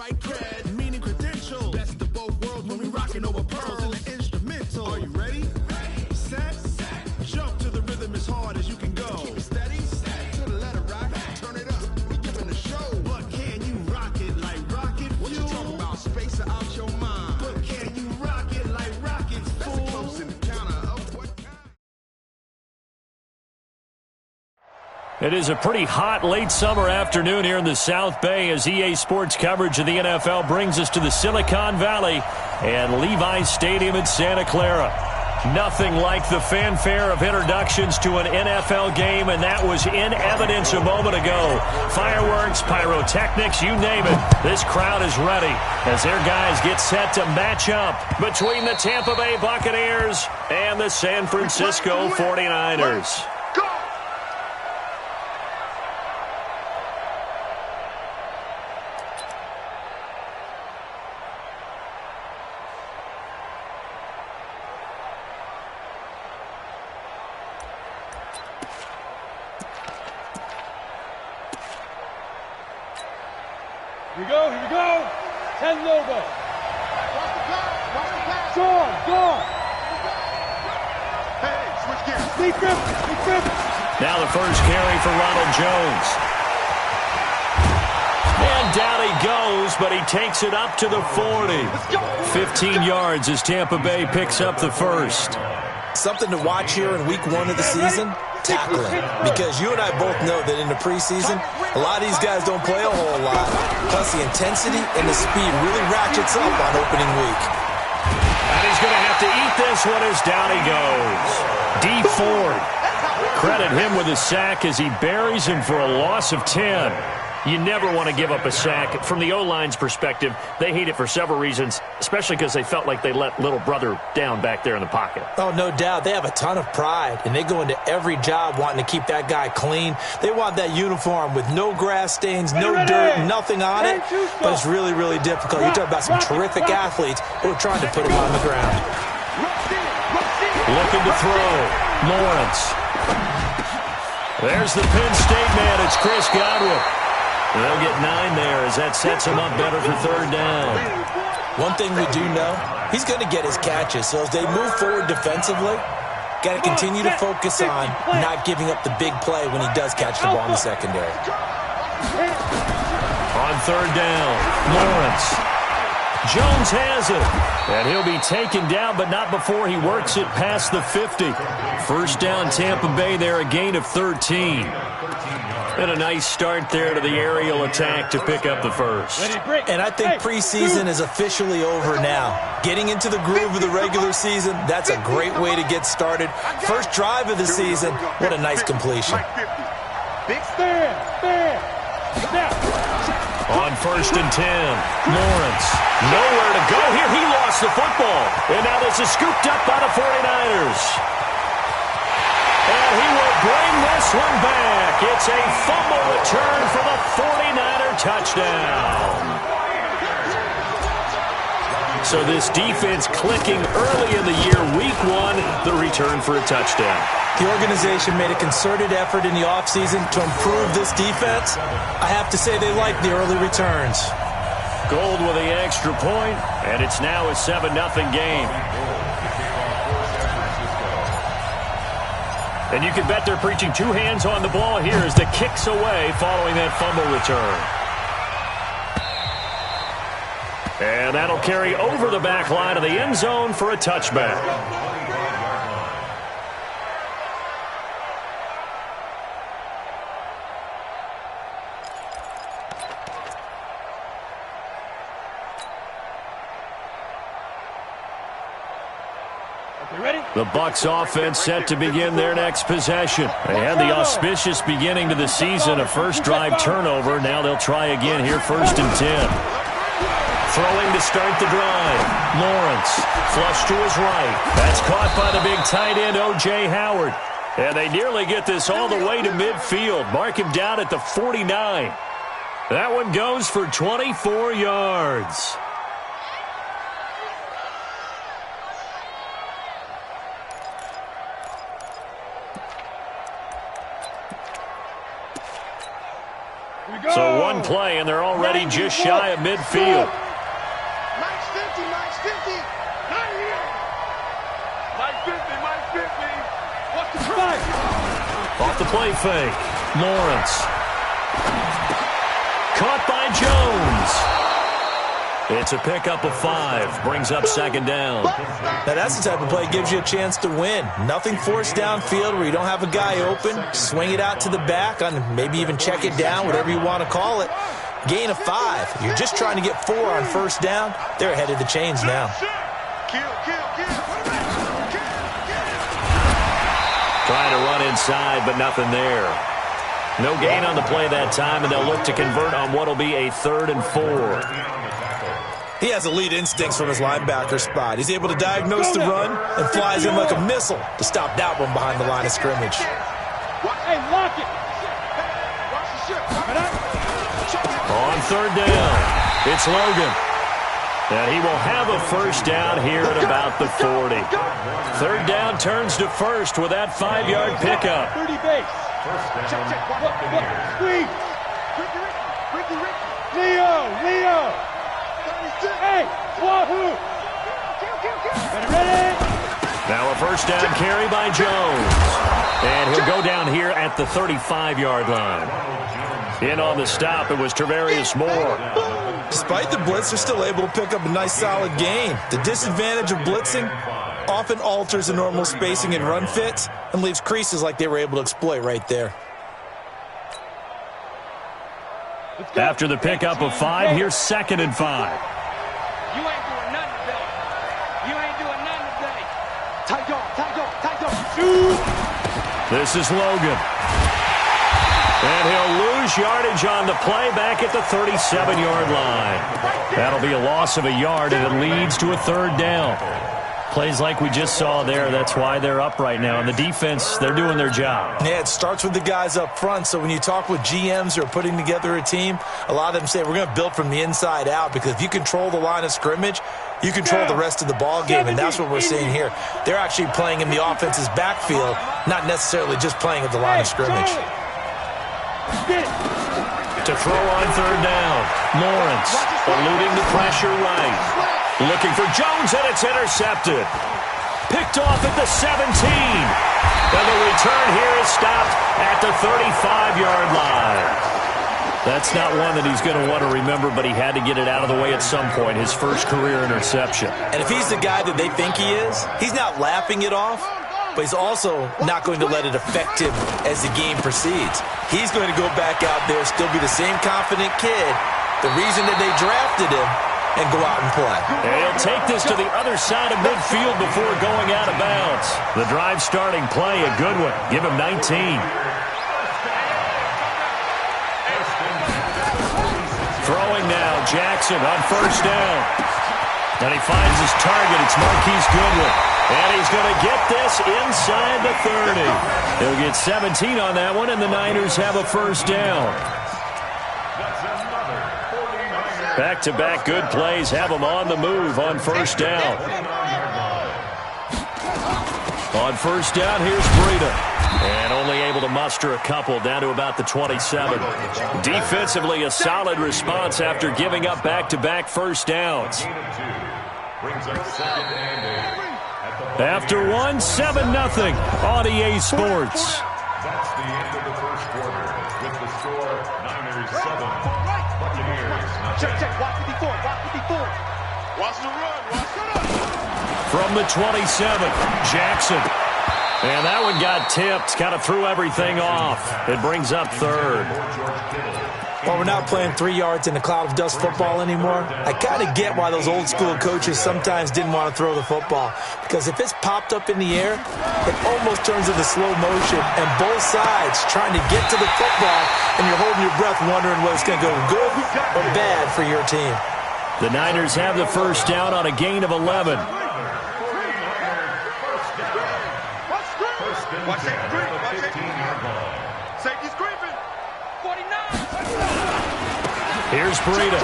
white cred, meaning credential. Best of both worlds when we rockin' over pearls in the instrumental. Are you ready? Set. Jump to the rhythm as hard as you can go. Keep it steady. To the letter rock. Turn it up. We giving the show. But can you rock it like rocket? What you talking about? Space out your mind. But can you rock it like rockets? Fool. That's a close encounter of what kind? It is a pretty hot late summer afternoon here in the South Bay as EA Sports coverage of the NFL brings us to the Silicon Valley and Levi's Stadium in Santa Clara. Nothing like the fanfare of introductions to an NFL game, and that was in evidence a moment ago. Fireworks, pyrotechnics, you name it. This crowd is ready as their guys get set to match up between the Tampa Bay Buccaneers and the San Francisco 49ers. Here we go. 10 logo. Gone. Hey, switch gears. Big grip. Now the first carry for Ronald Jones. And down he goes, but he takes it up to the 40. 15 yards as Tampa Bay picks up the first. Something to watch here in week 1 of the season, tackling. Because you and I both know that in the preseason, a lot of these guys don't play a whole lot. Plus the intensity and the speed really ratchets up on opening week. And he's going to have to eat this one as down he goes. Dee Ford. Credit him with a sack as he buries him for a loss of 10. You never want to give up a sack. From the O-line's perspective, they hate it for several reasons, especially because they felt like they let little brother down back there in the pocket. Oh, no doubt. They have a ton of pride, and they go into every job wanting to keep that guy clean. They want that uniform with no grass stains, no dirt, nothing on it. But it's really, really difficult. You're talking about some terrific athletes who are trying to put him on the ground. Looking to throw. Lawrence. There's the Penn State man. It's Chris Godwin. They'll get 9 there as that sets him up better for third down. One thing we do know, he's going to get his catches. So as they move forward defensively, got to continue to focus on not giving up the big play when he does catch the ball in the secondary. On third down, Lawrence. Jones has it. And he'll be taken down, but not before he works it past the 50. First down, Tampa Bay there, a gain of 13. And a nice start there to the aerial attack to pick up the first. And I think preseason is officially over now. Getting into the groove of the regular season, that's a great way to get started. First drive of the season, what a nice completion. Big stand. On first and 10, Lawrence. Nowhere to go here. He lost the football. And now this is scooped up by the 49ers. And he will bring this one back. It's a fumble return for the 49er touchdown. So this defense clicking early in the year, week 1, the return for a touchdown. The organization made a concerted effort in the offseason to improve this defense. I have to say they like the early returns. Gold with the extra point, and it's now a 7-0 game. And you can bet they're preaching 2 hands on the ball here as the kick's away following that fumble return. And that'll carry over the back line of the end zone for a touchback. The Bucs offense set to begin their next possession. They had the auspicious beginning to the season, a first drive turnover. Now they'll try again here, first and 10. Throwing to start the drive. Lawrence, flush to his right. That's caught by the big tight end, O.J. Howard. And they nearly get this all the way to midfield. Mark him down at the 49. That one goes for 24 yards. Here we So one play, and they're already just shy of midfield. Mike's 50, Mike's 50. Not here. Mike's 50, Mike's 50. What's the try? Off the play fake. Lawrence. Caught by Jones. It's a pickup of 5. Brings up second down. Now that's the type of play that gives you a chance to win. Nothing forced downfield where you don't have a guy open. Swing it out to the back, maybe even check it down, whatever you want to call it. Gain of 5. You're just trying to get 4 on first down. They're ahead of the chains now. Trying to run inside, but nothing there. No gain on the play that time, and they'll look to convert on what will be a 3rd and 4. He has elite instincts from his linebacker spot. He's able to diagnose the run and flies in like a missile to stop that one behind the line of scrimmage. Hey, lock it. On 3rd down, it's Logan. And he will have a first down here at about the 40. 3rd down turns to 1st with that 5-yard pickup. 30 base. Squeeze. Leo. Hey, Wahoo. Ready? Now a first down carry by Jones. And he'll go down here at the 35-yard line. In on the stop, it was Travarius Moore. Despite the blitz, they're still able to pick up a nice, solid gain. The disadvantage of blitzing often alters the normal spacing and run fits and leaves creases like they were able to exploit right there. After the pickup of 5, here's 2nd and 5. You ain't doing nothing today. You ain't doing nothing today. Tight dog. Shoot. This is Logan. And he'll lose yardage on the play back at the 37-yard line. That'll be a loss of a yard, and it leads to a 3rd down. Plays like we just saw there, that's why they're up right now. And the defense, they're doing their job. Yeah, it starts with the guys up front. So when you talk with GMs who are putting together a team, a lot of them say we're going to build from the inside out, because if you control the line of scrimmage, you control the rest of the ball game, and that's what we're seeing here. They're actually playing in the offense's backfield, not necessarily just playing at the line of scrimmage. To throw on 3rd down, Lawrence eluding the pressure right. Looking for Jones, and it's intercepted. Picked off at the 17. And the return here is stopped at the 35-yard line. That's not one that he's going to want to remember, but he had to get it out of the way at some point, his first career interception. And if he's the guy that they think he is, he's not laughing it off, but he's also not going to let it affect him as the game proceeds. He's going to go back out there, still be the same confident kid, the reason that they drafted him, and go out and play. And he'll take this to the other side of midfield before going out of bounds. The drive starting play, a good one. Give him 19. Throwing now, Jackson on first down. And he finds his target. It's Marquise Goodwin. And he's going to get this inside the 30. He'll get 17 on that one, and the Niners have a first down. Back-to-back good plays have them on the move on first down. On first down, here's Breida. And only able to muster a couple down to about the 27. Defensively, a solid response after giving up back-to-back first downs. After one, 7-0 on EA Sports. That's the end of the first quarter with the score Niners 7, Buccaneers nothing. Check. Watch 54. Watch the run. From the 27, Jackson. And that one got tipped, kind of threw everything off. It brings up 3rd. Well, we're not playing 3 yards in a cloud of dust football anymore. I kind of get why those old school coaches sometimes didn't want to throw the football. Because if it's popped up in the air, it almost turns into slow motion. And both sides trying to get to the football, and you're holding your breath wondering whether it's going to go good or bad for your team. The Niners have the first down on a gain of 11. Watch that creep. Safety's creeping. 49. Here's Breida.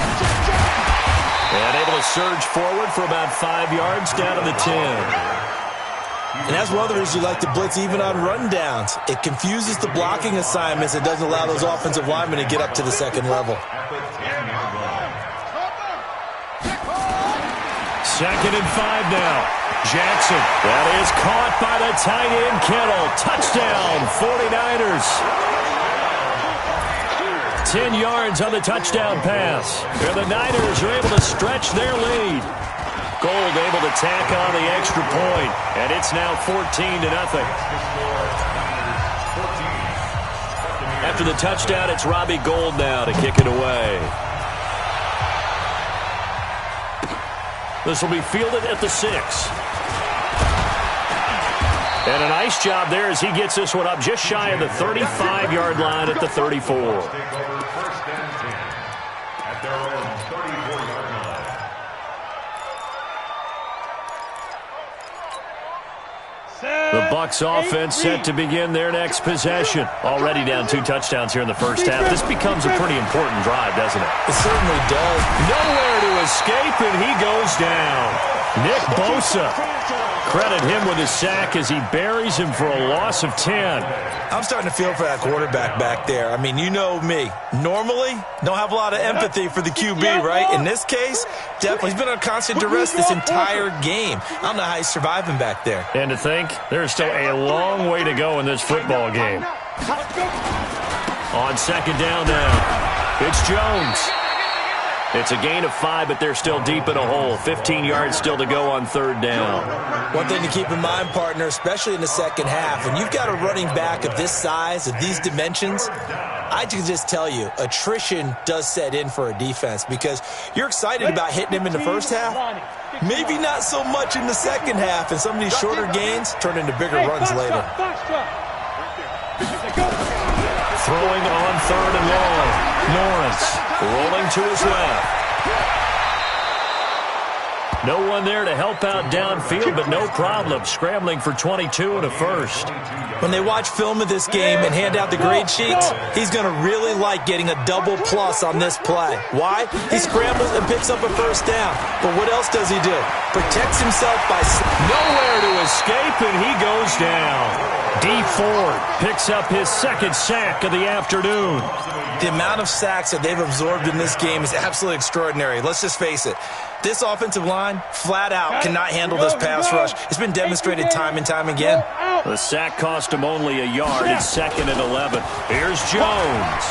And able to surge forward for about 5 yards down to the 10. And that's one of the reasons you like to blitz even on rundowns. It confuses the blocking assignments. It doesn't allow those offensive linemen to get up to the second level. Second and 5 now. Jackson. That is caught by the tight end, Kittle. Touchdown, 49ers. 10 yards on the touchdown pass. And the Niners are able to stretch their lead. Gold able to tack on the extra point, and it's now 14-0. After the touchdown, it's Robbie Gould now to kick it away. This will be fielded at the 6. And a nice job there as he gets this one up just shy of the 35-yard line at the 34. The Bucs offense set to begin their next possession. Already down 2 touchdowns here in the first half. This becomes a pretty important drive, doesn't it? It certainly does. Nowhere to escape, and he goes down. Nick Bosa. Credit him with a sack as he buries him for a loss of 10. I'm starting to feel for that quarterback back there. I mean, you know me. Normally, don't have a lot of empathy for the QB, right? In this case, definitely. He's been on constant duress this entire game. I don't know how he's surviving back there. And to think, there's still a long way to go in this football game. On second down now, it's Jones. It's a gain of 5, but they're still deep in a hole. 15 yards still to go on third down. One thing to keep in mind, partner, especially in the second half, when you've got a running back of this size, of these dimensions, I can just tell you, attrition does set in for a defense because you're excited about hitting him in the first half. Maybe not so much in the second half, and some of these shorter gains turn into bigger runs later. Throwing on third and long. Lawrence rolling to his left. No one there to help out downfield, but no problem. Scrambling for 22 and a first. When they watch film of this game and hand out the grade sheets, he's going to really like getting a double plus on this play. Why? He scrambles and picks up a first down. But what else does he do? Protects himself by... Nowhere to escape, and he goes down. Dee Ford picks up his second sack of the afternoon. The amount of sacks that they've absorbed in this game is absolutely extraordinary. Let's just face it. This offensive line, flat out, cannot handle this pass rush. It's been demonstrated time and time again. The sack cost him only a yard. It's second and 11. Here's Jones.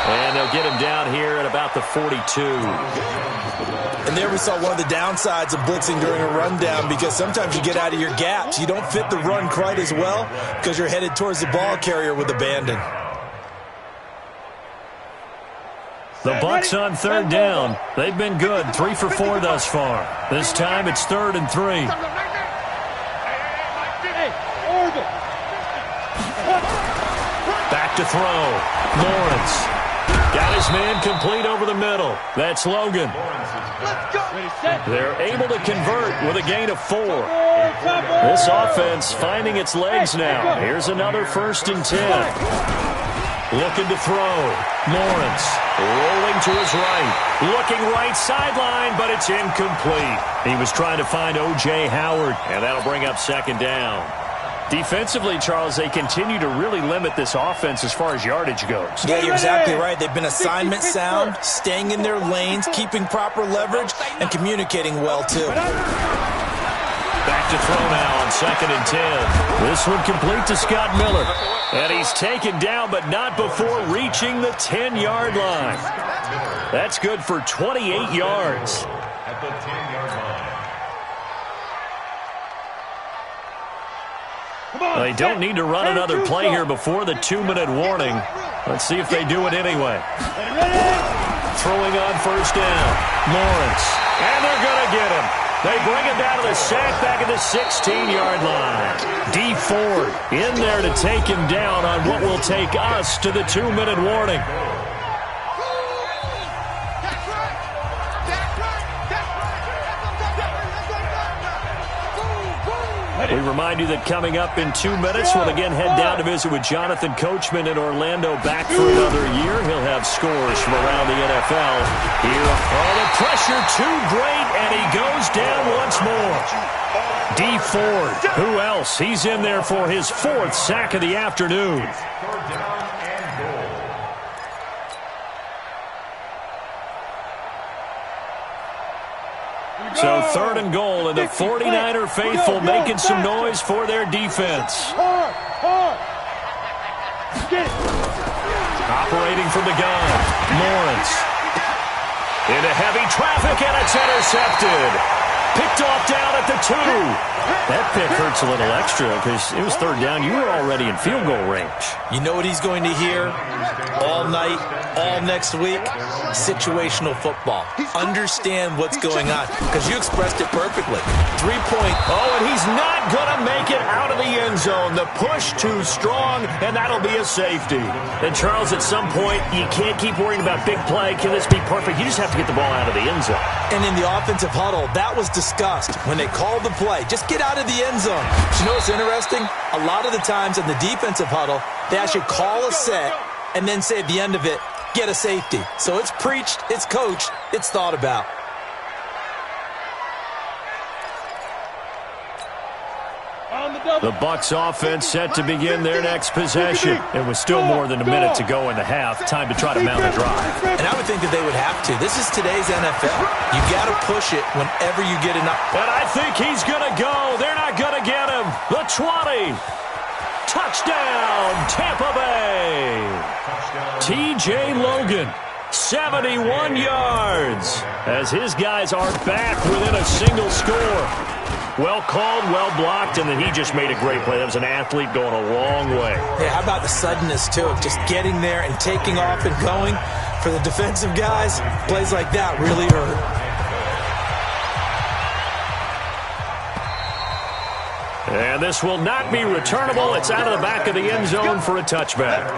And they'll get him down here at about the 42. And there we saw one of the downsides of blitzing during a rundown because sometimes you get out of your gaps. You don't fit the run quite as well because you're headed towards the ball carrier with abandon. The Bucs on third down. They've been good, 3 for 4 thus far. This time it's 3rd and 3. Back to throw. Lawrence. Got his man complete over the middle. That's Logan. They're able to convert with a gain of 4. This offense finding its legs now. Here's another 1st and 10. Looking to throw. Lawrence rolling to his right. Looking right sideline, but it's incomplete. He was trying to find O.J. Howard, and that'll bring up second down. Defensively, Charles, they continue to really limit this offense as far as yardage goes. Yeah, you're exactly right. They've been assignment sound, staying in their lanes, keeping proper leverage, and communicating well, too. Back to throw now on 2nd and 10. This one complete to Scott Miller. And he's taken down, but not before reaching the 10-yard line. That's good for 28 yards. At the 10-yard line. They don't need to run another play here before the 2-minute warning. Let's see if they do it anyway. Throwing on 1st down. Lawrence. And they're going to get him. They bring him down to the sack back at the 16-yard line. Dee Ford in there to take him down on what will take us to the 2-minute warning. We remind you that coming up in 2 minutes, we'll again head down to visit with Jonathan Coachman in Orlando, back for another year. He'll have scores from around the NFL. Here, the pressure too great, and he goes down once more. Dee Ford, who else? He's in there for his 4th sack of the afternoon. So 3rd and goal, and the 49er faithful making some noise for their defense. Operating from the gun, Lawrence. Into heavy traffic, and it's intercepted. Picked off down at the 2. That pick hurts a little extra because it was 3rd down. You were already in field goal range. You know what he's going to hear all night, all next week? Situational football. Understand what's going on, because you expressed it perfectly. 3-point. Oh, and he's not going to make it out of the end zone. The push too strong, and that'll be a safety. And, Charles, at some point, you can't keep worrying about big play. Can this be perfect? You just have to get the ball out of the end zone. And in the offensive huddle, that was discussed when they called the play. Just get out of the end zone. But you know what's interesting? A lot of the times in the defensive huddle, they actually call a set and then say at the end of it, get a safety. So it's preached, it's coached, it's thought about. The Bucs offense set to begin their next possession. It was still more than a minute to go in the half. Time to try to mount a drive. And I would think that they would have to. This is today's NFL. You got to push it whenever you get enough. And I think he's going to go. They're not going to get him. The 20. Touchdown, Tampa Bay. T.J. Logan, 71 yards, as his guys are back within a single score. Well called, well blocked, and then he just made a great play. That was an athlete going a long way. Yeah, how about the suddenness, too, of just getting there and taking off and going? For the defensive guys, plays like that really hurt. And this will not be returnable. It's out of the back of the end zone for a touchback.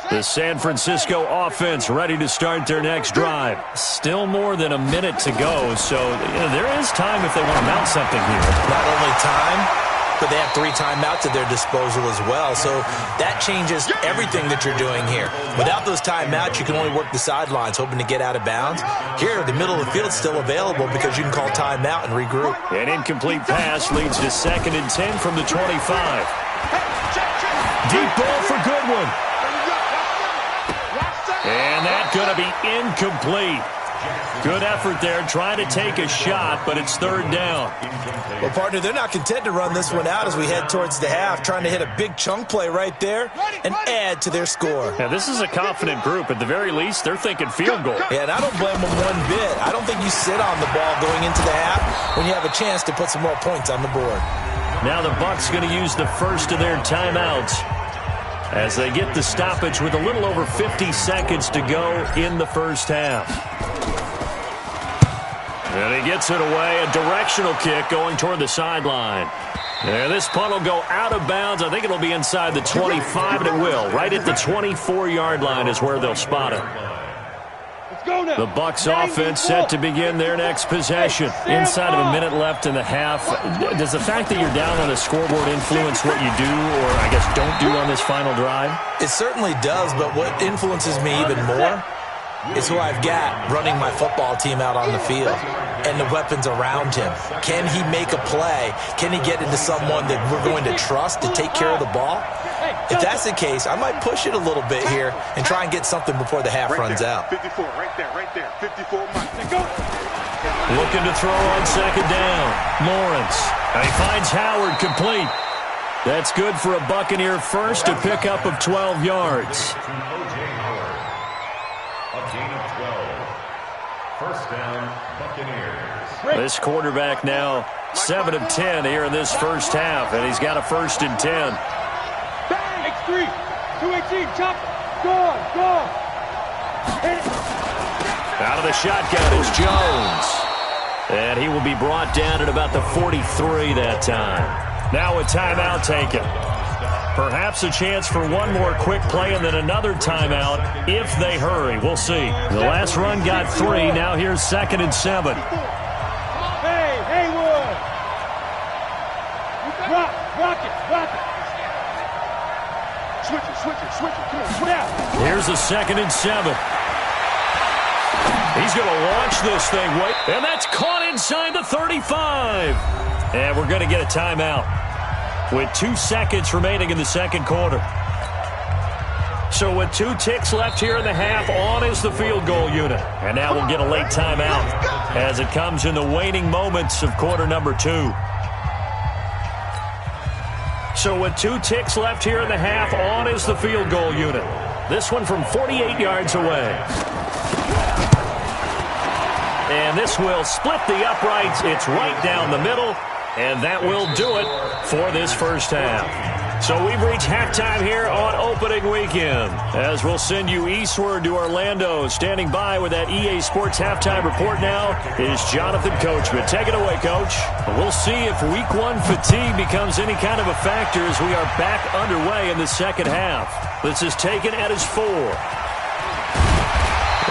The San Francisco offense ready to start their next drive. Still more than a minute to go, so there is time if they want to mount something here. Not only time, but they have 3 timeouts at their disposal as well, so that changes everything that you're doing here. Without those timeouts, you can only work the sidelines, hoping to get out of bounds. Here, the middle of the field is still available because you can call timeout and regroup. An incomplete pass leads to 2nd and 10 from the 25. Deep ball for Goodwin. And that's going to be incomplete. Good effort there, trying to take a shot, but it's 3rd down. Well, partner, they're not content to run this one out as we head towards the half, trying to hit a big chunk play right there and add to their score. Now, this is a confident group. At the very least, they're thinking field goal. Yeah, and I don't blame them one bit. I don't think you sit on the ball going into the half when you have a chance to put some more points on the board. Now the Bucs going to use the first of their timeouts as they get the stoppage with a little over 50 seconds to go in the first half. And he gets it away, a directional kick going toward the sideline. And this punt will go out of bounds. I think it'll be inside the 25, and it will. Right at the 24-yard line is where they'll spot it. The Bucs offense set to begin their next possession. Inside of a minute left in the half. Does the fact that you're down on the scoreboard influence what you do, or I guess don't do on this final drive? It certainly does, but what influences me even more is who I've got running my football team out on the field and the weapons around him. Can he make a play? Can he get into someone that we're going to trust to take care of the ball? If that's the case, I might push it a little bit here and try and get something before the half runs out. 54, right there, 54 miles. Go. Looking to throw on 2nd down. Lawrence. And he finds Howard complete. That's good for a Buccaneer first, a pickup of 12 yards. First down, Buccaneers. This quarterback now 7 of 10 here in this first half, and he's got a 1st and 10. X3, 218, chop, go. Out of the shotgun is Jones. And he will be brought down at about the 43 that time. Now a timeout taken. Perhaps a chance for one more quick play and then another timeout if they hurry. We'll see. The last run got 3. Now here's 2nd and 7. Hey, Haywood! Rock it! Switch it. Come on, switch out. Here's a 2nd and 7. He's going to launch this thing. And that's caught inside the 35. And we're going to get a timeout with 2 seconds remaining in the second quarter. So with 2 ticks left here in the half, on is the field goal unit. And now we'll get a late timeout as it comes in the waning moments of quarter number 2. So with 2 ticks left here in the half, on is the field goal unit. This one from 48 yards away. And this will split the uprights. It's right down the middle. And that will do it for this first half. So we've reached halftime here on opening weekend. As we'll send you eastward to Orlando. Standing by with that EA Sports halftime report now is Jonathan Coachman. Take it away, Coach. We'll see if week 1 fatigue becomes any kind of a factor as we are back underway in the second half. This is taken at his 4.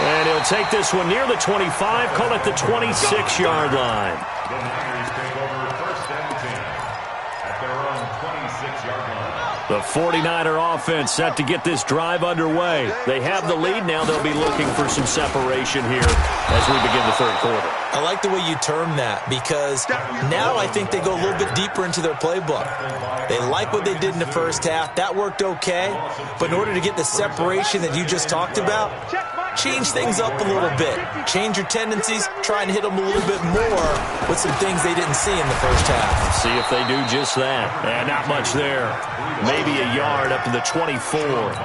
And he'll take this one near the 25, call it the 26-yard line. The Niners take over 1st and 10 at their own 26-yard line. The 49er offense set to get this drive underway. They have the lead now. They'll be looking for some separation here as we begin the third quarter. I like the way you term that because now I think they go a little bit deeper into their playbook. They like what they did in the first half. That worked okay. But in order to get the separation that you just talked about, change things up a little bit. Change your tendencies. Try and hit them a little bit more with some things they didn't see in the first half. See if they do just that. And not much there. Maybe a yard up to the 24.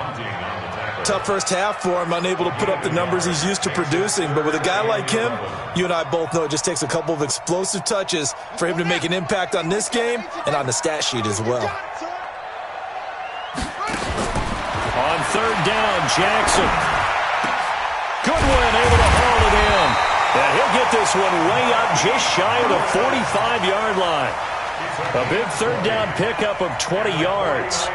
Tough first half for him, unable to put up the numbers he's used to producing. But with a guy like him, you and I both know it just takes a couple of explosive touches for him to make an impact on this game and on the stat sheet as well. On 3rd down, Jackson. Goodwin able to haul it in. And he'll get this one way up just shy of the 45-yard line. A big 3rd down pickup of 20 yards.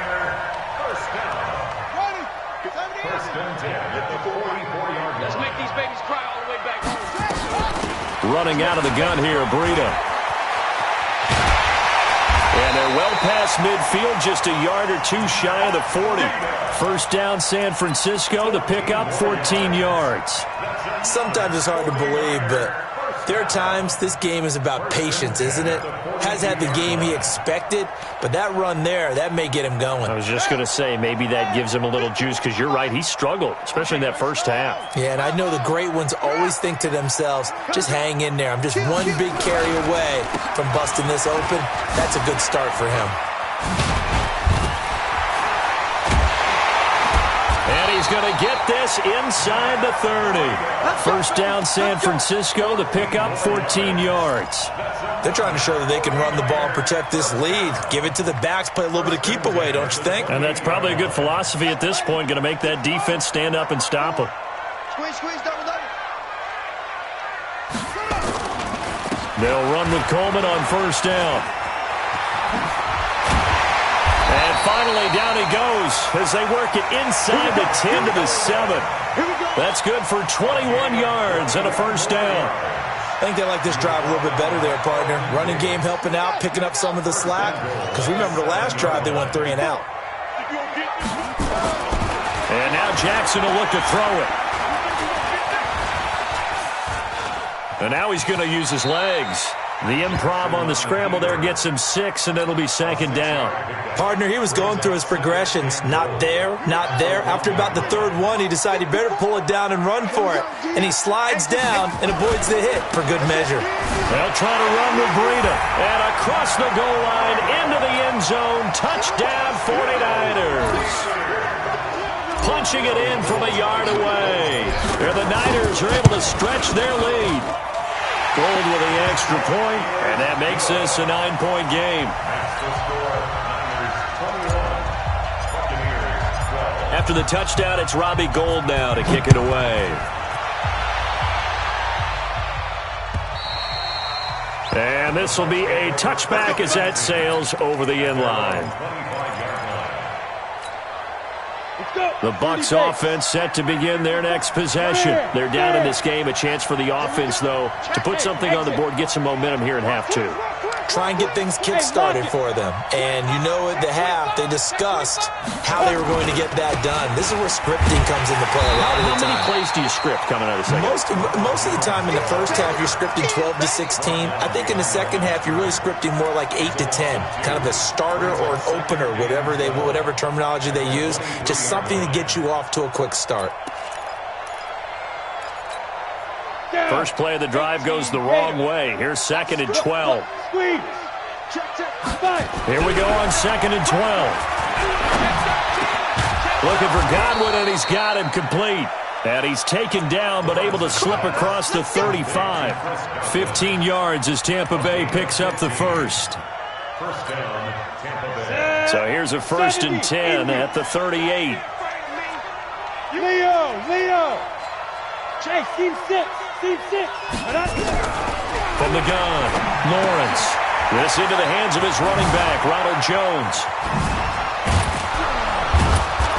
First and 10 at the 44-yard line. Let's make these babies cry all the way back home. Running out of the gun here, Breida. And they're well past midfield, just a yard or 2 shy of the 40. First down, San Francisco. The pickup, 14 yards. Sometimes it's hard to believe, but there are times this game is about patience, isn't it? Has had the game he expected, but that run there, that may get him going. I was just going to say, maybe that gives him a little juice, because you're right, he struggled, especially in that first half. Yeah, and I know the great ones always think to themselves, just hang in there. I'm just one big carry away from busting this open. That's a good start for him. And he's going to get this inside the 30. First down, San Francisco. The pickup, 14 yards. They're trying to show that they can run the ball and protect this lead. Give it to the backs, play a little bit of keep away, don't you think? And that's probably a good philosophy at this point, going to make that defense stand up and stop them. Squeeze, double. They'll run with Coleman on first down. And finally, down he goes as they work it inside the 10 to the 7. That's good for 21 yards and a first down. I think they like this drive a little bit better there, partner. Running game helping out, picking up some of the slack. Because remember the last drive, they went 3 and out. And now Jackson will look to throw it. And now he's going to use his legs. The improv on the scramble there gets him 6, and it'll be 2nd down. Partner, he was going through his progressions. Not there, not there. After about the 3rd one, he decided he better pull it down and run for it. And he slides down and avoids the hit for good measure. They'll try to run with Breida. And across the goal line, into the end zone. Touchdown, 49ers. Punching it in from a yard away. There the Niners are able to stretch their lead. Gold with the extra point, and that makes this a 9-point game. After the touchdown, it's Robbie Gould now to kick it away. And this will be a touchback as that sails over the end line. The Bucs offense set to begin their next possession. They're down in this game. A chance for the offense, though, to put something on the board, get some momentum here in half two. Try and get things kick-started for them. And you know at the half, they discussed how they were going to get that done. This is where scripting comes into play a lot of the time. How many plays do you script coming out of the second? Most of the time in the first half, you're scripting 12 to 16. I think in the second half, you're really scripting more like 8 to 10. Kind of a starter or an opener, whatever terminology they use. Just something to get you off to a quick start. First play of the drive goes the wrong way. Here's 2nd and 12. Here we go on 2nd and 12. Looking for Godwin, and he's got him complete. And he's taken down, but able to slip across the 35. 15 yards as Tampa Bay picks up the first. First down, Tampa Bay. So here's a 1st and 10 at the 38. Leo. Chase, team 6. From the gun, Lawrence. This into the hands of his running back, Ronald Jones.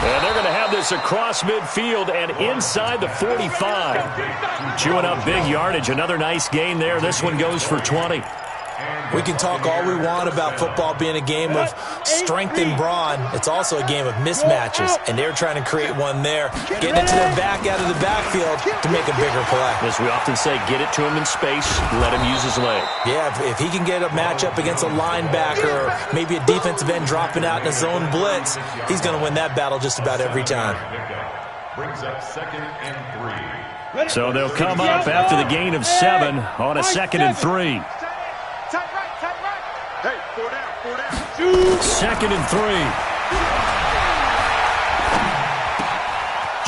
And they're going to have this across midfield and inside the 45. Chewing up big yardage. Another nice gain there. This one goes for 20. We can talk all we want about football being a game of strength and brawn. It's also a game of mismatches, and they're trying to create one there, getting it to their back out of the backfield to make a bigger play. As we often say, get it to him in space, let him use his leg. Yeah, if he can get a matchup against a linebacker or maybe a defensive end dropping out in a zone blitz, he's going to win that battle just about every time. Brings up 2nd and 3. So they'll come up after the gain of 7 on a 2nd and 3. Hey, 4 down. 2nd and 3.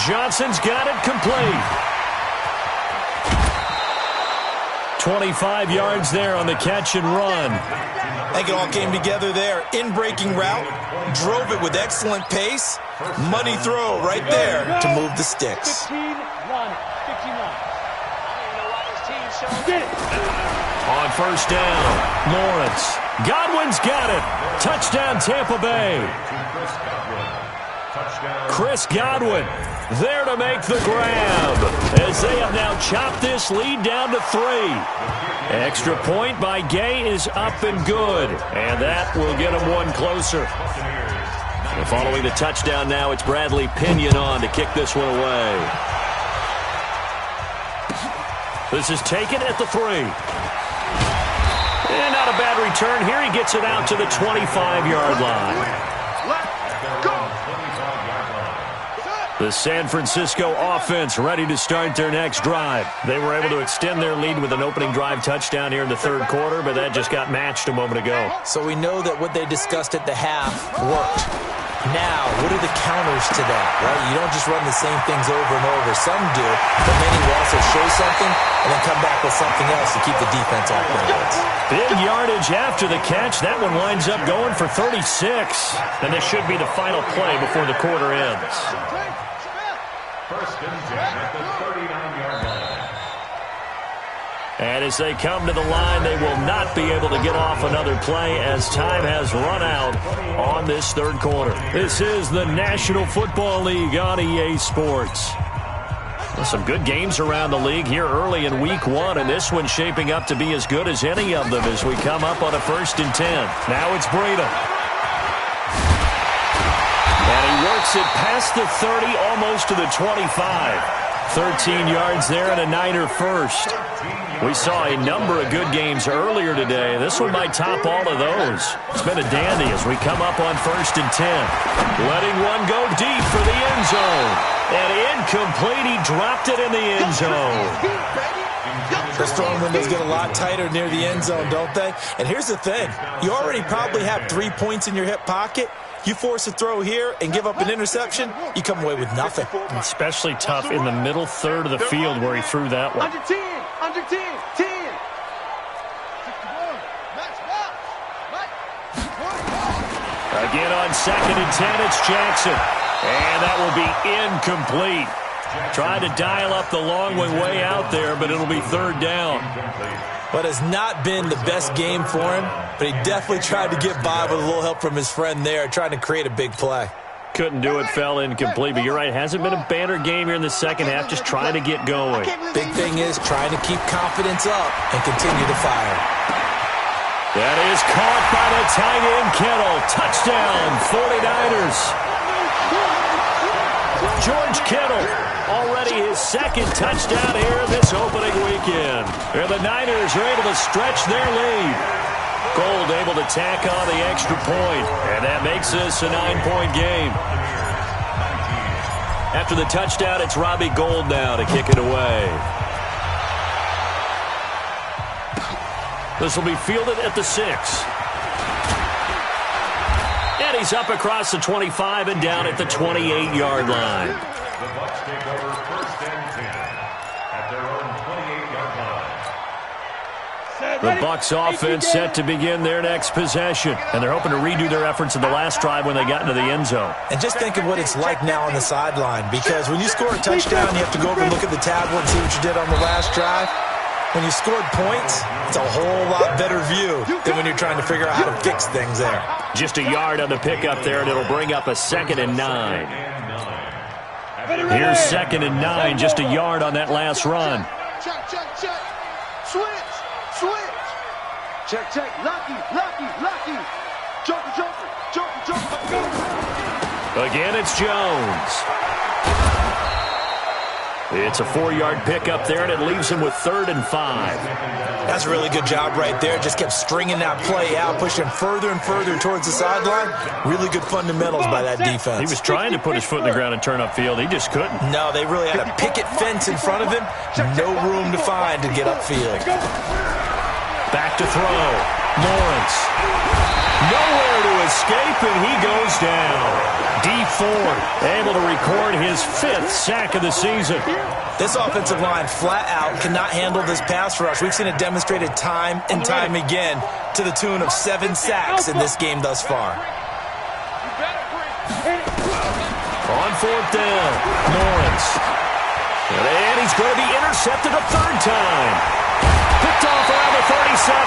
Johnson's got it complete. 25 yards there on the catch and run. I think it all came together there. In-breaking route, drove it with excellent pace. Money throw right there to move the sticks. 15-1. On first down, Lawrence. Godwin's got it. Touchdown, Tampa Bay. Chris Godwin there to make the grab as they have now chopped this lead down to 3. Extra point by Gay is up and good, and that will get them one closer. And following the touchdown now, it's Bradley Pinion on to kick this one away. This is taken at the 3. And not a bad return here. He gets it out to the 25-yard line. The San Francisco offense ready to start their next drive. They were able to extend their lead with an opening drive touchdown here in the third quarter, but that just got matched a moment ago. So we know that what they discussed at the half worked. Now, what are the counters to that, right? You don't just run the same things over and over. Some do, but many will also show something and then come back with something else to keep the defense off balance. Big yardage after the catch. That one winds up going for 36. And this should be the final play before the quarter ends. First and 10 at the 39-yard line. And as they come to the line, they will not be able to get off another play as time has run out on this third quarter. This is the National Football League on EA Sports. Well, some good games around the league here early in week 1, and this one's shaping up to be as good as any of them as we come up on a 1st and 10. Now it's Breida. And he works it past the 30, almost to the 25. 13 yards there and a Niner first. We saw a number of good games earlier today. This one might top all of those. It's been a dandy as we come up on 1st and 10. Letting one go deep for the end zone. And incomplete. He dropped it in the end zone. Those throwing windows get a lot tighter near the end zone, don't they? And here's the thing. You already probably have 3 points in your hip pocket. You force a throw here and give up an interception, you come away with nothing. Especially tough in the middle third of the field where he threw that one. Under 10. 10. Again on 2nd and 10, it's Jackson. And that will be incomplete. Tried to dial up the long way out there, but it'll be 3rd down. But has not been the best game for him, but he definitely tried to get by with a little help from his friend there, trying to create a big play. couldn't do it, fell incomplete. But you're right, hasn't been a banner game here in the second half, just trying to get going. Big thing is trying to keep confidence up and continue to fire. That is caught by the tight end, Kittle. Touchdown, 49ers. George Kittle, already his second touchdown here this opening weekend. And the Niners are able to stretch their lead. Gold able to tack on the extra point, and that makes this a 9-point game. After the touchdown, it's Robbie Gould now to kick it away. This will be fielded at the 6. And he's up across the 25 and down at the 28-yard line. The Bucs take over 1st and 10 at their own 28-yard line. The Bucs offense set to begin their next possession, and they're hoping to redo their efforts in the last drive when they got into the end zone. And just think of what it's like now on the sideline, because when you score a touchdown, you have to go over and look at the tablet and see what you did on the last drive. When you scored points, it's a whole lot better view than when you're trying to figure out how to fix things there. Just a yard on the pickup there, and it'll bring up a 2nd and 9. Here's 2nd and 9, just a yard on that last run. Check, check, check. Switch, switch. Check, check. Lucky, lucky, lucky. Joker, joker, joker, joker. Again, it's Jones. It's a 4-yard pickup there, and it leaves him with 3rd and 5. That's a really good job right there. Just kept stringing that play out, pushing further and further towards the sideline. Really good fundamentals by that defense. He was trying to put his foot in the ground and turn upfield. He just couldn't. No, they really had a picket fence in front of him. No room to find to get upfield. Back to throw. Lawrence. Nowhere to escape, and he goes down. Dee Ford able to record his 5th sack of the season. This offensive line flat out cannot handle this pass rush. We've seen it demonstrated time and time again to the tune of 7 sacks in this game thus far. On 4th down, Lawrence. And he's going to be intercepted a 3rd time. Picked off around the 37.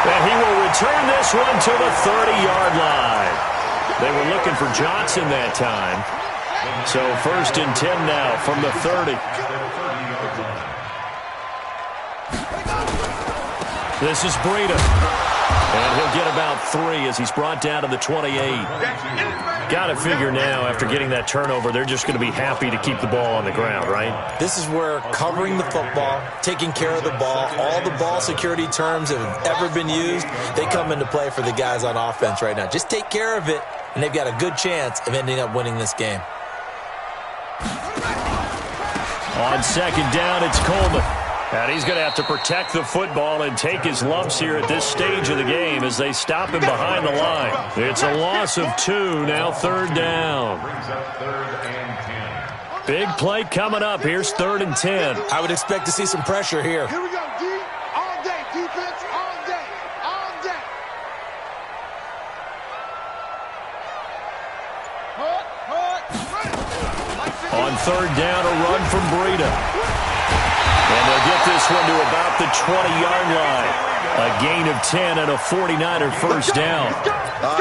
And he will return this one to the 30-yard line. They were looking for Johnson that time. So 1st and 10 now from the 30. This is Breida. And he'll get about 3 as he's brought down to the 28. Got to figure now, after getting that turnover, they're just going to be happy to keep the ball on the ground, right? This is where covering the football, taking care of the ball, all the ball security terms that have ever been used, they come into play for the guys on offense right now. Just take care of it, and they've got a good chance of ending up winning this game. On 2nd down, it's Coleman. And he's going to have to protect the football and take his lumps here at this stage of the game as they stop him behind the line. It's a loss of 2, now 3rd down. Brings up 3rd and 10. Big play coming up. Here's 3rd and 10. I would expect to see some pressure here. Here we go, D. All day. Defense, all day. All day. On 3rd down, a run from Breida. And they'll get this one to about the 20-yard line. A gain of 10 and a 49er 1st down.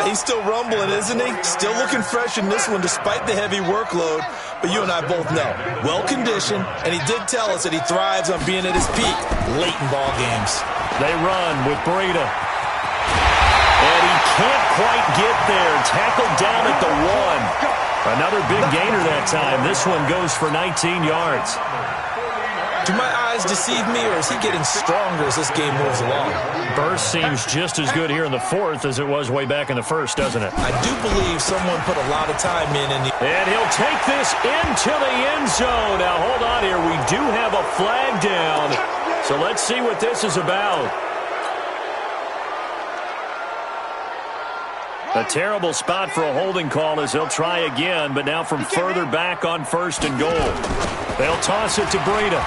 He's still rumbling, isn't he? Still looking fresh in this one despite the heavy workload. But you and I both know, well-conditioned, and he did tell us that he thrives on being at his peak late in ball games. They run with Breida. And he can't quite get there. Tackled down at the 1. Another big gainer that time. This one goes for 19 yards. Do my eyes deceive me, or is he getting stronger as this game moves along? Burst seems just as good here in the 4th as it was way back in the 1st, doesn't it? I do believe someone put a lot of time in the... And he'll take this into the end zone. Now, hold on here. We do have a flag down. So let's see what this is about. A terrible spot for a holding call as they'll try again, but now from further back on 1st and goal. They'll toss it to Breida.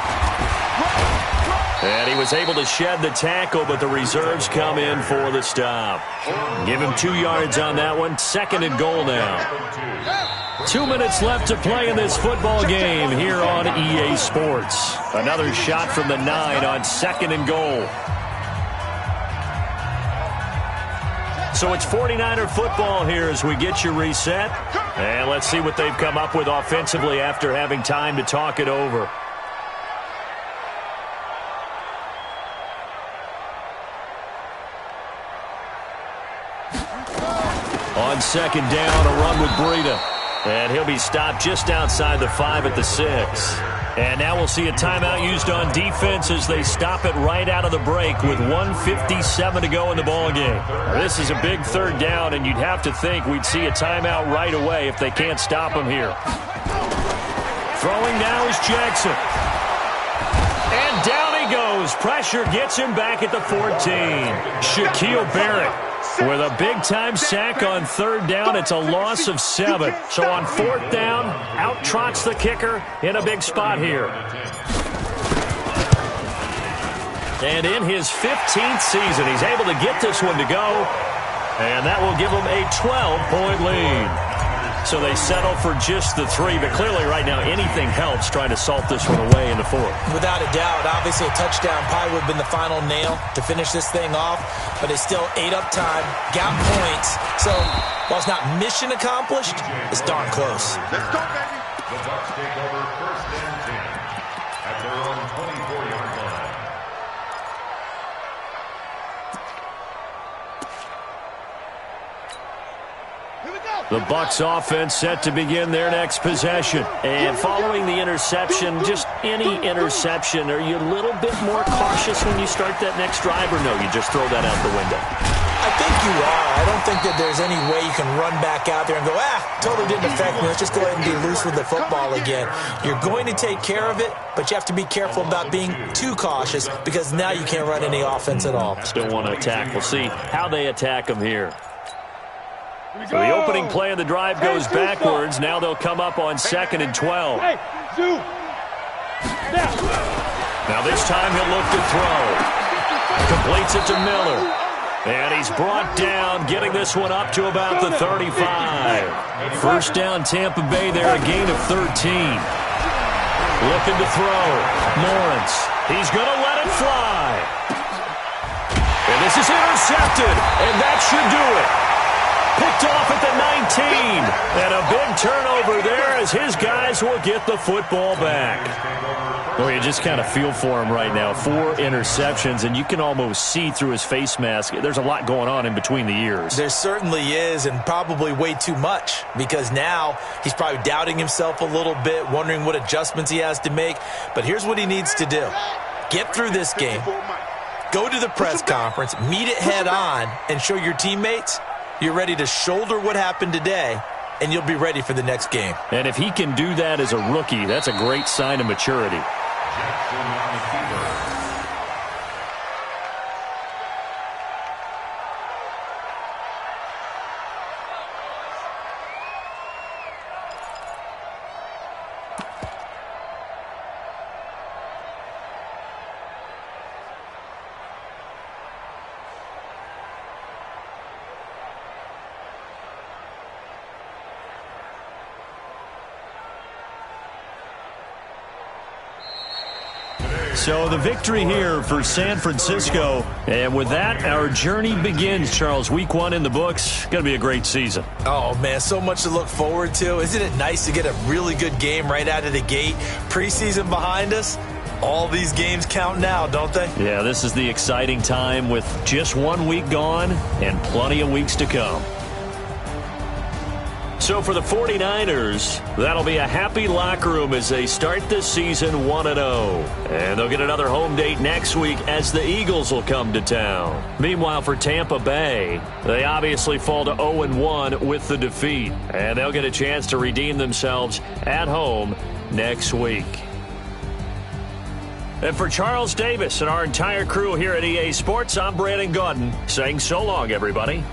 And he was able to shed the tackle, but the reserves come in for the stop. Give him 2 yards on that one. 2nd and goal now. 2 minutes left to play in this football game here on EA Sports. Another shot from the 9 on 2nd and goal. So it's 49er football here as we get you reset. And let's see what they've come up with offensively after having time to talk it over. On second down, a run with Breida. And he'll be stopped just outside the 5 at the 6. And now we'll see a timeout used on defense as they stop it right out of the break with 1:57 to go in the ballgame. This is a big third down, and you'd have to think we'd see a timeout right away if they can't stop him here. Throwing now is Jackson. And down he goes. Pressure gets him back at the 14. Shaquille Barrett with a big-time sack on third down. It's a loss of 7. So on fourth down, out trots the kicker in a big spot here. And in his 15th season, he's able to get this one to go. And that will give him a 12-point lead. So they settle for just the 3, but clearly right now anything helps trying to salt this one away in the 4th. Without a doubt, obviously a touchdown probably would have been the final nail to finish this thing off, but it's still ate up time, got points. So while it's not mission accomplished, it's darn close. Let's go, baby. The Bucs take over first and 10 at their own 24-yard line. The Bucs offense set to begin their next possession. And following the interception, just any interception, are you a little bit more cautious when you start that next drive, or no, you just throw that out the window? I think you are. I don't think that there's any way you can run back out there and go, totally didn't affect me. Let's just go ahead and be loose with the football again. You're going to take care of it, but you have to be careful about being too cautious because now you can't run any offense at all. Still want to attack. We'll see how they attack them here. So the opening play of the drive goes backwards. Now they'll come up on 2nd and 12. Now this time he'll look to throw. Completes it to Miller. And he's brought down, getting this one up to about the 35. First down Tampa Bay there, a gain of 13. Looking to throw. Lawrence. He's going to let it fly. And this is intercepted. And that should do it. Picked off at the 19. And a big turnover there as his guys will get the football back. Well, you just kind of feel for him right now. 4 interceptions, and you can almost see through his face mask. There's a lot going on in between the ears. There certainly is, and probably way too much, because now he's probably doubting himself a little bit, wondering what adjustments he has to make. But here's what he needs to do. Get through this game, go to the press conference, meet it head on, and show your teammates you're ready to shoulder what happened today, and you'll be ready for the next game. And if he can do that as a rookie, that's a great sign of maturity. Jackson on the keeper. So the victory here for San Francisco. And with that, our journey begins, Charles. Week 1 in the books. Going to be a great season. Oh, man, so much to look forward to. Isn't it nice to get a really good game right out of the gate? Preseason behind us. All these games count now, don't they? Yeah, this is the exciting time with just 1 week gone and plenty of weeks to come. So for the 49ers, that'll be a happy locker room as they start this season 1-0. And they'll get another home date next week as the Eagles will come to town. Meanwhile, for Tampa Bay, they obviously fall to 0-1 with the defeat. And they'll get a chance to redeem themselves at home next week. And for Charles Davis and our entire crew here at EA Sports, I'm Brandon Gaudin saying so long, everybody.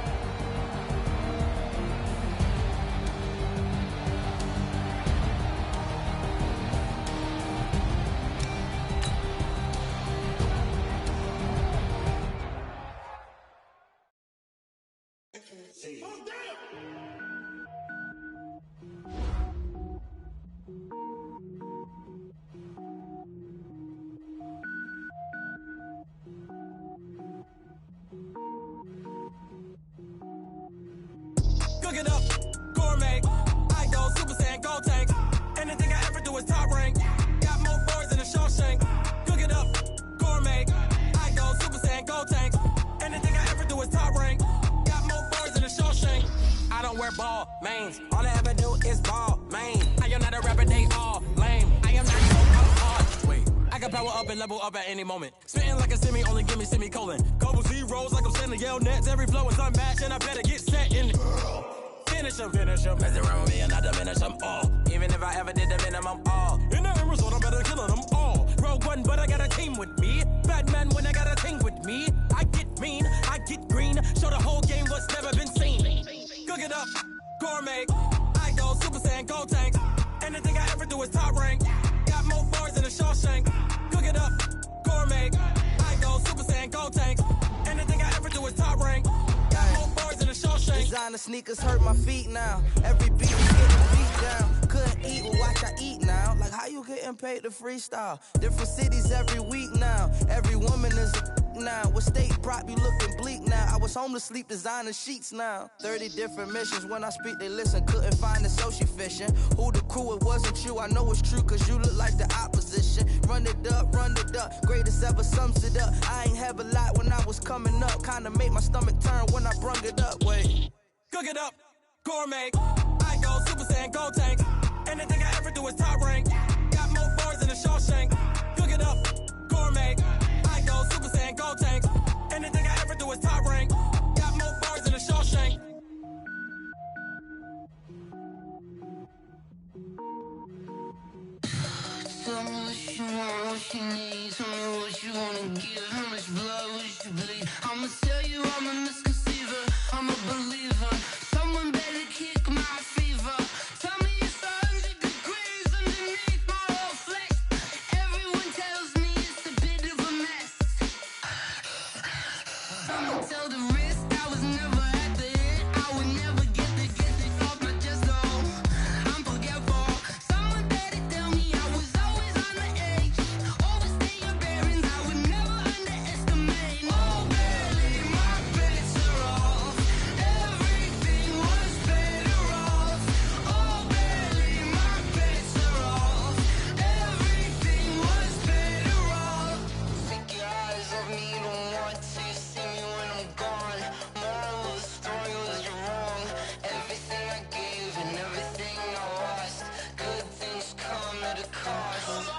lanes. All I ever do is ball, man. I am not a rapper, they all lame. I am not hard. Wait, I can power up and level up at any moment. Spitting like a semi, only give me semicolon. Couple zeros like I'm sending yell nets. Every flow is unmatched, and I better get set in. Finish them. Mess around with me and I diminish them all. Even if I ever did the minimum all. In the end result, I'm better killing them all. Rogue One, but I got a team with me. Batman when I got a team with me. I get mean, I get green. Show the whole game what's never been seen. Cook it up, gourmet. I go Super Saiyan, Gold Tank. Anything I ever do is top rank. Got more bars than a Shawshank. Cook it up, gourmet. I go Super Saiyan, Gold Tank. Anything I ever do is top rank. Got more bars than a Shawshank. Designer sneakers hurt my feet now. Every beat is getting beat down. Couldn't eat, well watch I eat now. Like how you getting paid to freestyle? Different cities every week now. Every woman is a now. With state prop, you looking bleak now. I was home to sleep, designer sheets now. 30 different missions. When I speak, they listen. Couldn't find it, so she fishing. Who the crew? It wasn't you. I know it's true, cause you look like the opposition. Run it up, greatest ever sums it up. I ain't have a lot when I was coming up. Kinda made my stomach turn when I brung it up. Wait. Cook it up, gourmet. I go Super Saiyan, Gold Tank. Anything I ever do is top rank. Got more bars than a Shawshank. Cook it up, gourmet. I go Super Saiyan, Gold Tank. Anything I ever do is top rank. Got more bars than a Shawshank. Tell me what you want, what you need. Tell me what you wanna give. How much blood would you bleed? I'ma tell you I'm a misconceiver. I'm a believer. Someone better kick my fever. Tell me it's 100 degrees underneath my whole flesh. Everyone tells me it's a bit of a mess. I'ma tell the risk I was never at the hit. I would never get this off my chest though. I'm forgetful. Someone better tell me I was always on the edge. Overstay your bearings, I would never underestimate. Oh, barely, my bets are off. Everything was better off. Oh, barely, my bets are off. Everything was better off. Take your eyes off me, don't want to see me when I'm gone. Moral of the story was you're wrong. Everything I gave and everything I lost. Good things come at a cost.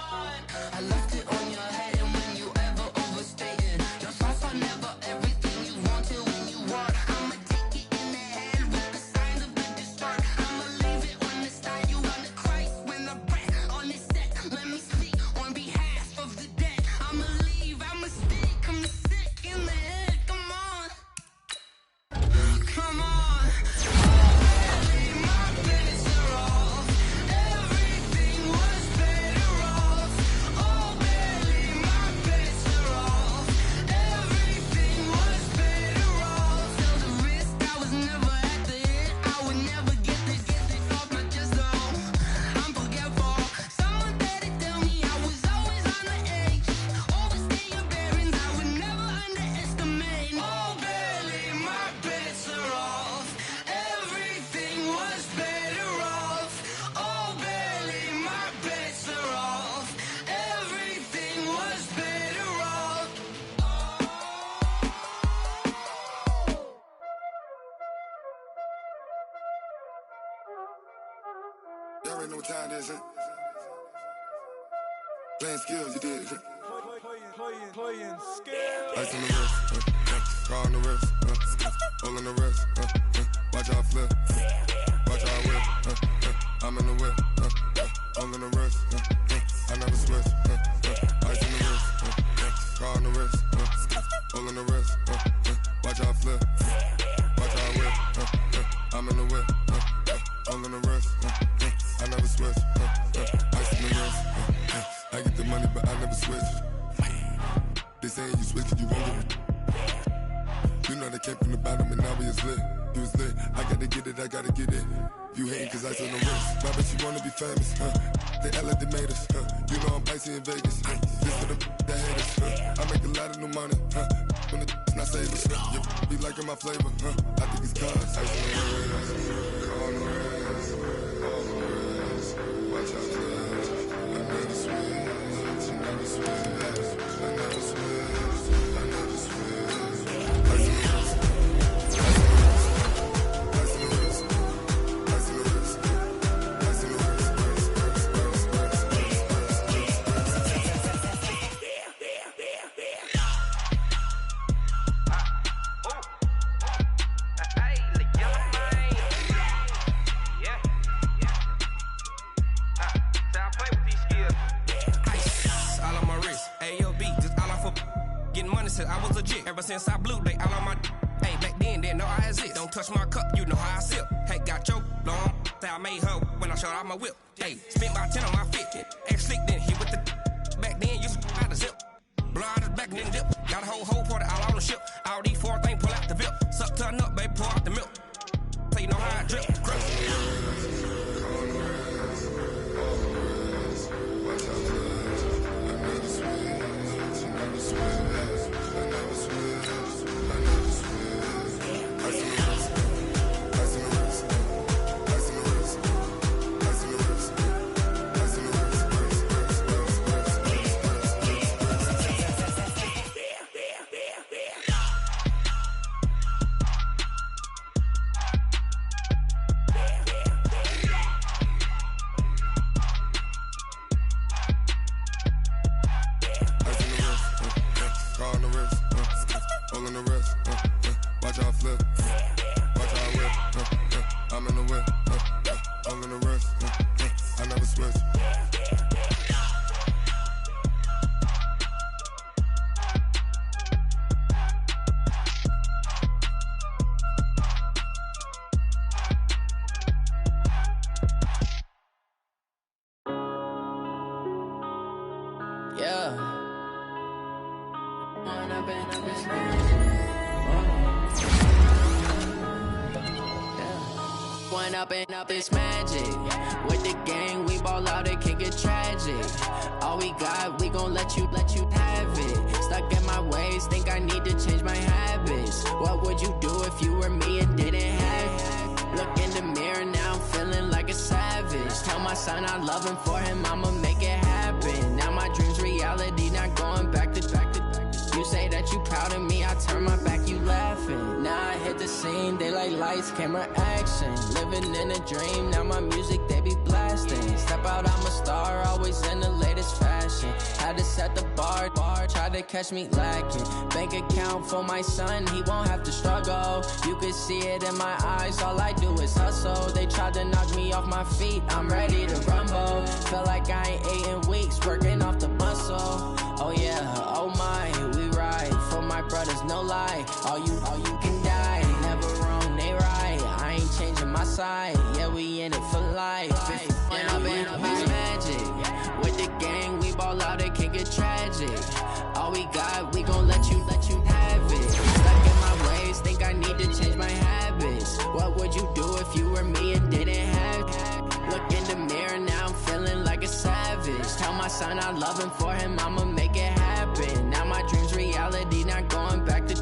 I left it on your head, and when you ever overstated, your thoughts are never everything you wanted when you want. I'ma take it in the head with the signs of the distort. I'ma leave it on the side. You on the Christ when the breath on this set. Let me speak on behalf of the dead. I'ma leave, I'ma stick. I'm sick in the head. Come on, come on. Barely, my bets are off. Everything was better off. Oh, barely, my bets are off. Everything was better off. Tell the risk I was never at the hit. I would never get this off my chest though. I'm forgetful. Someone better tell me I was always on the edge. Overstay your bearings, I would never underestimate. Oh, barely, my bets are off. Everything was better off. Oh, barely, my bets are off. Everything was better off. Y'all already know what time it is, huh? Playing skills, you did. Playing skills. Ice on the wrist, car on the wrist, hole in the wrist, watch out flip, watch out whip, I'm in the whip, hole in the wrist, I never switch, ice on the wrist, car on the wrist, hole in the wrist, watch out flip, watch out whip, I'm in the whip, hole in the wrist, I never switch, ice on the wrist, I get the money but I never switch. They saying you switch it, you won't get it. You know they came from the bottom and now we is lit. You was lit, I gotta get it, I gotta get it. You hating cause ice on the wrist. Why bet you wanna be famous, They Ella, they made us, You know I'm icy in Vegas, This for the that hate us, I make a lot of new money, When the not save us, You be liking my flavor, I think it's cause ice on the wrist, car on the wrist, all the wrist. Watch out for this, I never switch, I never switch. Ice on the wrist, listen, I was legit. Ever since I blew, they all on my hey, back then, didn't know I exist. Don't touch my cup, you know how I sip. Hey, got your long, say I made her when I showed out my whip. Hey, spent about 10 on my fit. Ex-slick, then hit with the back then, used to out the zip. Blow out his back, then dip. Got a whole party all on the ship. All these 4 things, pull out the VIP. Suck, turn up, baby, pour out the milk. So you know how I drip. Up this magic with the gang, we ball out, it can get tragic. All we got, we gon' let you have it. Stuck in my ways, think I need to change my habits. What would you do if you were me and didn't have it? Look in the mirror now, I'm feeling like a savage. Tell my son I love him, for him I'ma make it happen. Now my dreams reality, not going back to. You say that you proud of me, I turn my back, you laughing. Now I hit the scene, they like lights, camera, action. Living in a dream, now my music, they be blasting. Step out, I'm a star, always in the latest fashion. Had to set the bar, try to catch me lacking. Bank account for my son, he won't have to struggle. You can see it in my eyes, all I do is hustle. They tried to knock me off my feet, I'm ready to rumble. Feel like I ain't ate in weeks, working off the muscle. Oh yeah, oh my, we ride for my brothers, no lie. All you can die, never wrong, they right. I ain't changing my side, yeah, we in it for life. When I've been up is magic. With the gang, we ball out, it can get tragic. All we got, we gon' let you have it. Stuck in my ways, think I need to change my habits. What would you do if you were me and didn't have it? Look in the mirror, now I'm feeling like a savage. Tell my son I love him, for him I'ma make it happen. Now my dreams reality, not going back to.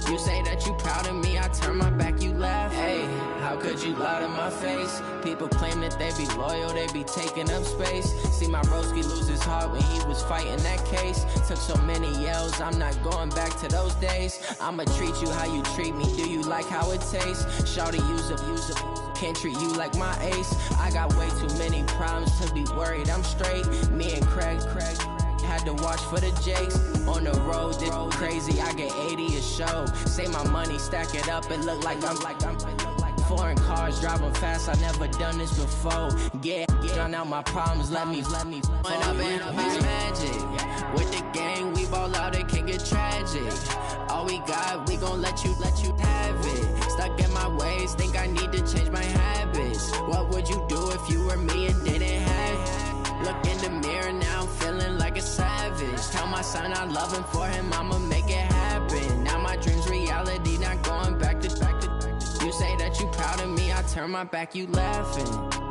You say that you proud of me, I turn my back, you laugh. Hey, how could you lie to my face? People claim that they be loyal, they be taking up space. See my broski lose his heart when he was fighting that case. Took so many yells, I'm not going back to those days. I'ma treat you how you treat me, do you like how it tastes? Shawty, use up, can't treat you like my ace. I got way too many problems to be worried, I'm straight. Me and Craig had to watch for the Jakes. On the road, this crazy, I get 80 a show. Say my money, stack it up, it look like I'm foreign cars, driving fast, I never done this before. Get drown out my problems, let me. When I've been up is magic. With the gang, we ball out, it can get tragic. All we got, we gon' let you have it. Stuck in my ways, think I need to change my habits. What would you do if you were me and didn't have it? Look in the mirror, now I'm feeling like a savage. Tell my son I love him, for him I'ma make it happen. Now my dreams reality, not going back to. You say that you proud of me, I turn my back, you laughing.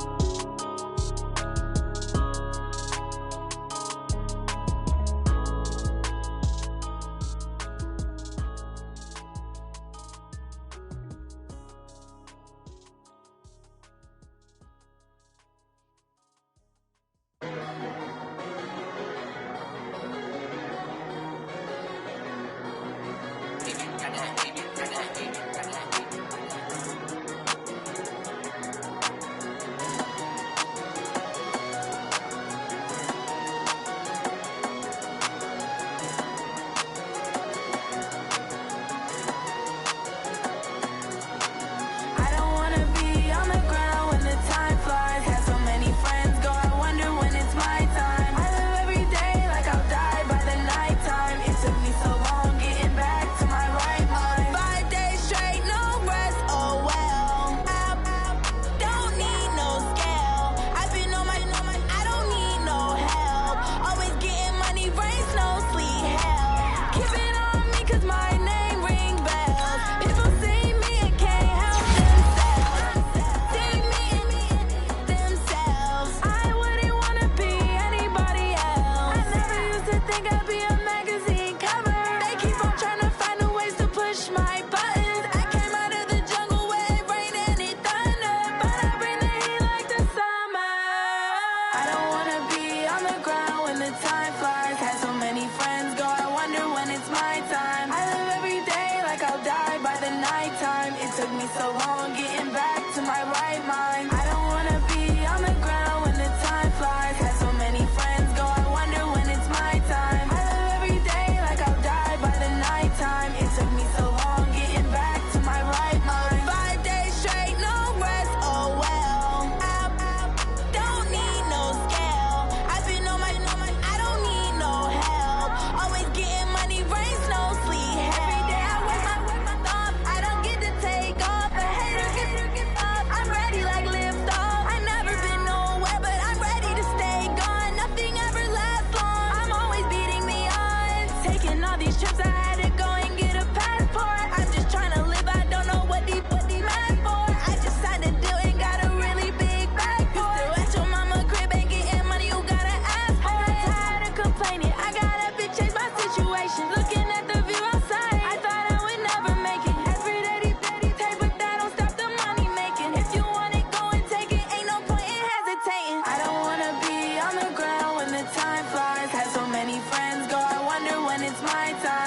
when it's my time.